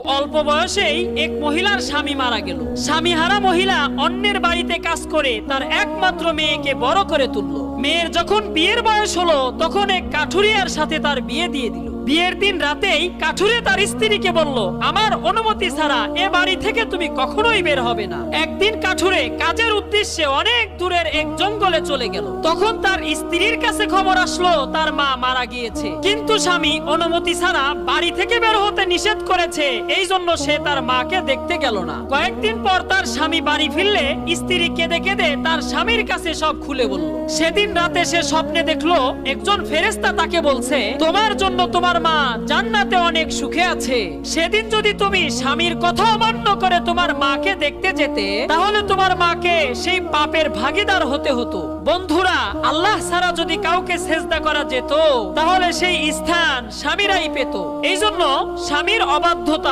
অল্প বয়সেই এক মহিলার স্বামী মারা গেল। স্বামীহারা মহিলা অন্যের বাড়িতে কাজ করে তার একমাত্র মেয়েকে বড় করে তুলল। মেয়ের যখন বিয়ের বয়স হলো তখন এক কাঠুরিয়ার সাথে তার বিয়ে দিয়ে দিল। বিয়ের দিন রাতেই কাঠুরে তার স্ত্রীকে বলল, আমার অনুমতি ছাড়া এ বাড়ি থেকে তুমি কখনোই বের হবে না। একদিন কাঠুরে কাজের উদ্দেশ্যে অনেক দূরের এক জঙ্গলে চলে গেল। তখন তার স্ত্রীর কাছে খবর আসলো তার মা মারা গিয়েছে, কিন্তু স্বামী অনুমতি ছাড়া বাড়ি থেকে বের হতে নিষেধ করেছে, এই জন্য সে তার মাকে দেখতে গেল না। কয়েকদিন পর তার স্বামী বাড়ি ফিরলে স্ত্রী কেঁদে কেঁদে তার স্বামীর কাছে সব খুলে বলল। সেদিন রাতে সে স্বপ্নে দেখলো একজন ফেরেশতা তাকে বলছে, তোমার জন্য তোমার মা জান্নাতে অনেক সুখে আছে। সেদিন যদি তুমি স্বামীর কথা অমান্য করে তোমার মাকে দেখতে যেতে, তাহলে তোমার মাকে সেই পাপের ভাগীদার হতে হতো। বন্ধুরা, আল্লাহ ছাড়া যদি কাউকে সেজদা করা যেত, তাহলে সেই স্থান স্বামীরাই পেত। এই জন্য স্বামীর অবাধ্যতা